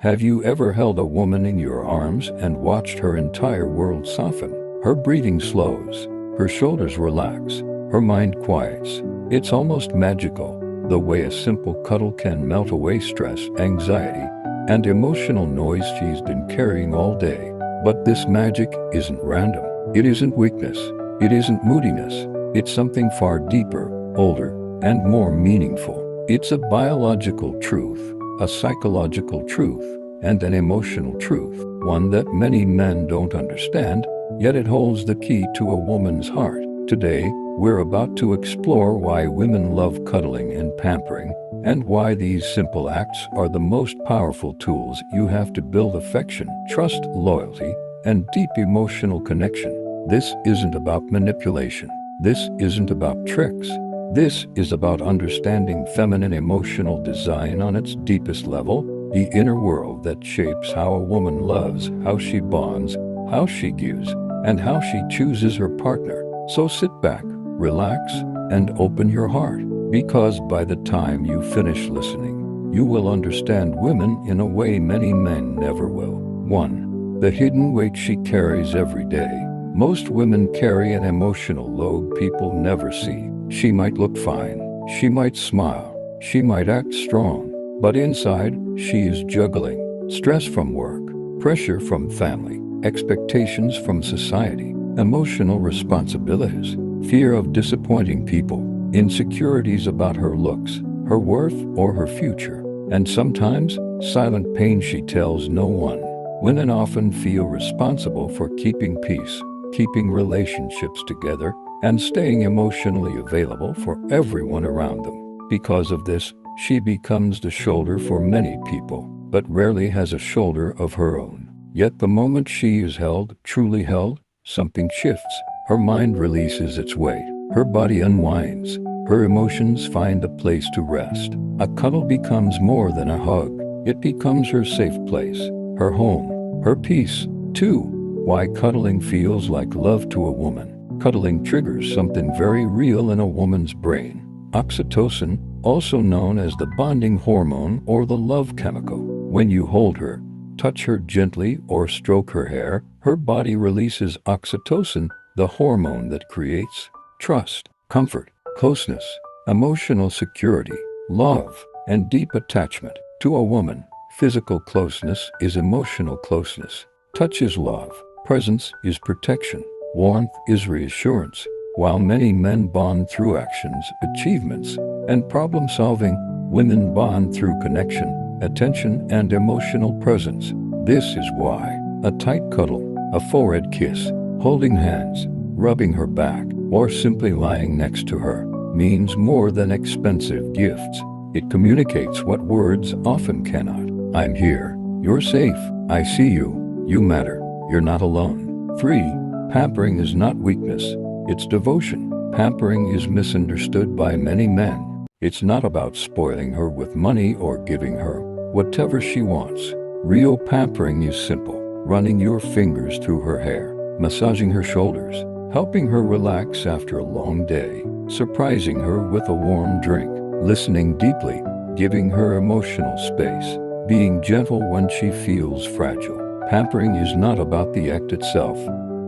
Have you ever held a woman in your arms and watched her entire world soften? Her breathing slows, her shoulders relax, her mind quiets. It's almost magical, the way a simple cuddle can melt away stress, anxiety, and emotional noise she's been carrying all day. But this magic isn't random. It isn't weakness. It isn't moodiness. It's something far deeper, older, and more meaningful. It's a biological truth, a psychological truth, and an emotional truth, one that many men don't understand, yet it holds the key to a woman's heart. Today, we're about to explore why women love cuddling and pampering, and why these simple acts are the most powerful tools you have to build affection, trust, loyalty, and deep emotional connection. This isn't about manipulation. This isn't about tricks. This is about understanding feminine emotional design on its deepest level, the inner world that shapes how a woman loves, how she bonds, how she gives, and how she chooses her partner. So sit back, relax, and open your heart, because by the time you finish listening, you will understand women in a way many men never will. 1. The hidden weight she carries every day. Most women carry an emotional load people never see. She might look fine, she might smile, she might act strong, but inside, she is juggling stress from work, pressure from family, expectations from society, emotional responsibilities, fear of disappointing people, insecurities about her looks, her worth, or her future, and sometimes silent pain she tells no one. Women often feel responsible for keeping peace, keeping relationships together, and staying emotionally available for everyone around them. Because of this, she becomes the shoulder for many people, but rarely has a shoulder of her own. Yet the moment she is held, truly held, something shifts. Her mind releases its weight, her body unwinds, her emotions find a place to rest. A cuddle becomes more than a hug. It becomes her safe place, her home, her peace. 2. Why cuddling feels like love to a woman. Cuddling triggers something very real in a woman's brain. Oxytocin, also known as the bonding hormone or the love chemical. When you hold her, touch her gently, or stroke her hair, her body releases oxytocin, the hormone that creates trust, comfort, closeness, emotional security, love, and deep attachment. To a woman, physical closeness is emotional closeness. Touch is love. Presence is protection. Warmth is reassurance. While many men bond through actions, achievements, and problem solving, women bond through connection, attention, and emotional presence. This is why a tight cuddle, a forehead kiss, holding hands, rubbing her back, or simply lying next to her means more than expensive gifts. It communicates what words often cannot. I'm here. You're safe. I see you. You matter. You're not alone. 3. Pampering is not weakness. It's devotion. Pampering is misunderstood by many men. It's not about spoiling her with money or giving her whatever she wants. Real pampering is simple. Running your fingers through her hair, massaging her shoulders, helping her relax after a long day, surprising her with a warm drink, listening deeply, giving her emotional space, being gentle when she feels fragile. Pampering is not about the act itself.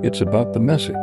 It's about the message.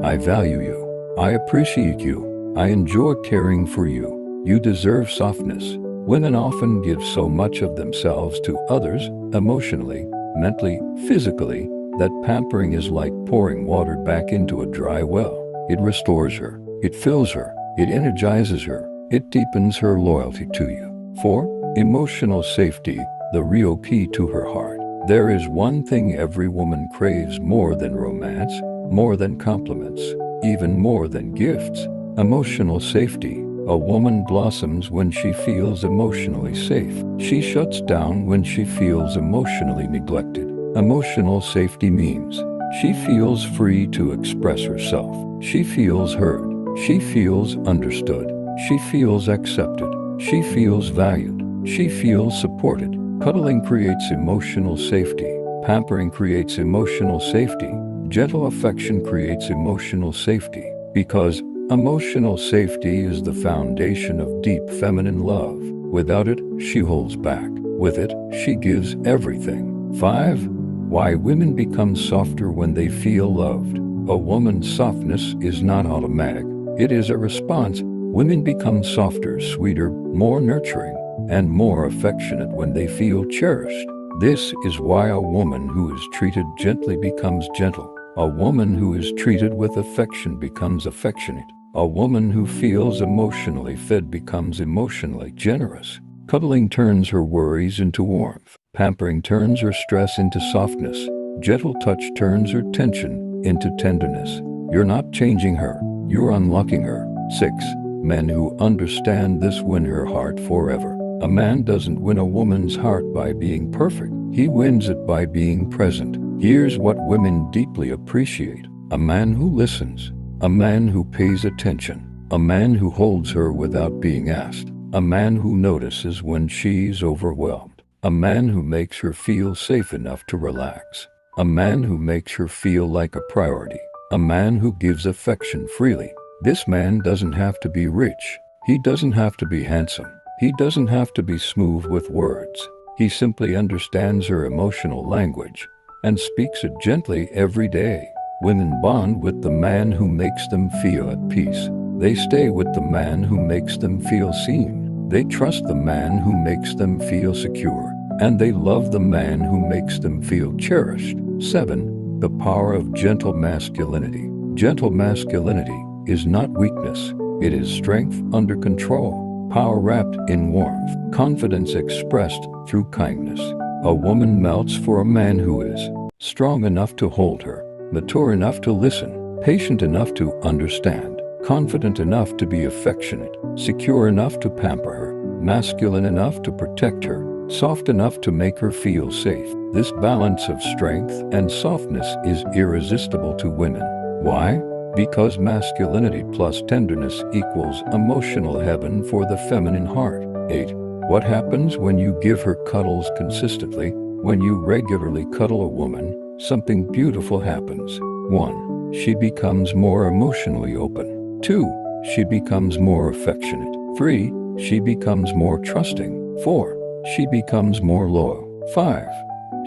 I value you. I appreciate you. I enjoy caring for you. You deserve softness. Women often give so much of themselves to others, emotionally, mentally, physically, that pampering is like pouring water back into a dry well. It restores her. It fills her. It energizes her. It deepens her loyalty to you. 4. Emotional safety, the real key to her heart. There is one thing every woman craves more than romance, more than compliments, even more than gifts: emotional safety. A woman blossoms when she feels emotionally safe. She shuts down when she feels emotionally neglected. Emotional safety means she feels free to express herself. She feels heard. She feels understood. She feels accepted. She feels valued. She feels supported. Cuddling creates emotional safety. Pampering creates emotional safety. Gentle affection creates emotional safety. Because emotional safety is the foundation of deep feminine love. Without it, she holds back. With it, she gives everything. 5. Why women become softer when they feel loved. A woman's softness is not automatic. It is a response. Women become softer, sweeter, more nurturing, and more affectionate when they feel cherished. This is why a woman who is treated gently becomes gentle. A woman who is treated with affection becomes affectionate. A woman who feels emotionally fed becomes emotionally generous. Cuddling turns her worries into warmth. Pampering turns her stress into softness. Gentle touch turns her tension into tenderness. You're not changing her, you're unlocking her. 6. Men who understand this win her heart forever. A man doesn't win a woman's heart by being perfect. He wins it by being present. Here's what women deeply appreciate. A man who listens. A man who pays attention. A man who holds her without being asked. A man who notices when she's overwhelmed. A man who makes her feel safe enough to relax. A man who makes her feel like a priority. A man who gives affection freely. This man doesn't have to be rich. He doesn't have to be handsome. He doesn't have to be smooth with words. He simply understands her emotional language and speaks it gently every day. Women bond with the man who makes them feel at peace. They stay with the man who makes them feel seen. They trust the man who makes them feel secure. And they love the man who makes them feel cherished. 7. The power of gentle masculinity. Gentle masculinity is not weakness. It is strength under control. Power wrapped in warmth. Confidence expressed through kindness. A woman melts for a man who is strong enough to hold her, mature enough to listen, patient enough to understand, confident enough to be affectionate, secure enough to pamper her, masculine enough to protect her, soft enough to make her feel safe. This balance of strength and softness is irresistible to women. Why? Because masculinity plus tenderness equals emotional heaven for the feminine heart. 8. What happens when you give her cuddles consistently? When you regularly cuddle a woman, something beautiful happens. 1. She becomes more emotionally open. 2. She becomes more affectionate. 3. She becomes more trusting. 4. She becomes more loyal. 5.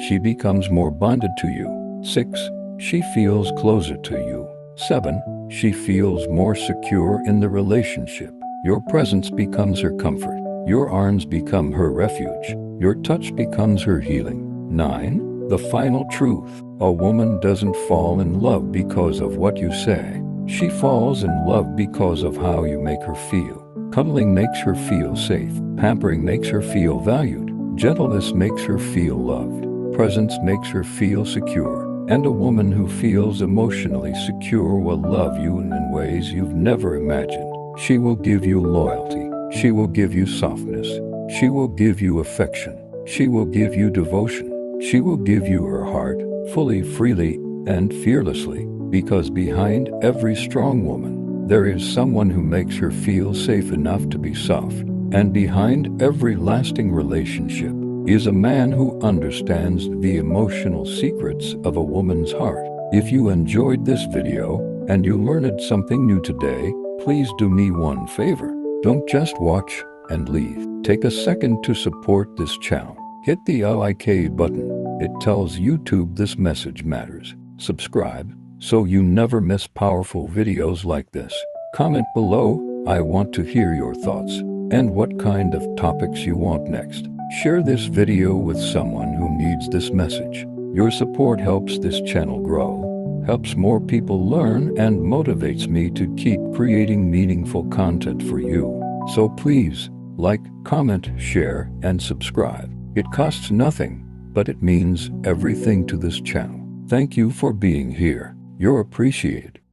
She becomes more bonded to you. 6. She feels closer to you. 7. She feels more secure in the relationship. Your presence becomes her comfort. Your arms become her refuge. Your touch becomes her healing. 9. The final truth. A woman doesn't fall in love because of what you say. She falls in love because of how you make her feel. Cuddling makes her feel safe. Pampering makes her feel valued. Gentleness makes her feel loved. Presence makes her feel secure. And a woman who feels emotionally secure will love you in ways you've never imagined. She will give you loyalty. She will give you softness. She will give you affection. She will give you devotion. She will give you her heart, fully, freely, and fearlessly. Because behind every strong woman, there is someone who makes her feel safe enough to be soft. And behind every lasting relationship is a man who understands the emotional secrets of a woman's heart. If you enjoyed this video and you learned something new today, please do me one favor. Don't just watch and leave. Take a second to support this channel. Hit the like button. It tells YouTube this message matters. Subscribe so you never miss powerful videos like this. Comment below. I want to hear your thoughts and what kind of topics you want next. Share this video with someone who needs this message. Your support helps this channel grow, helps more people learn, and motivates me to keep creating meaningful content for you. So please, like, comment, share, and subscribe. It costs nothing, but it means everything to this channel. Thank you for being here. You're appreciated.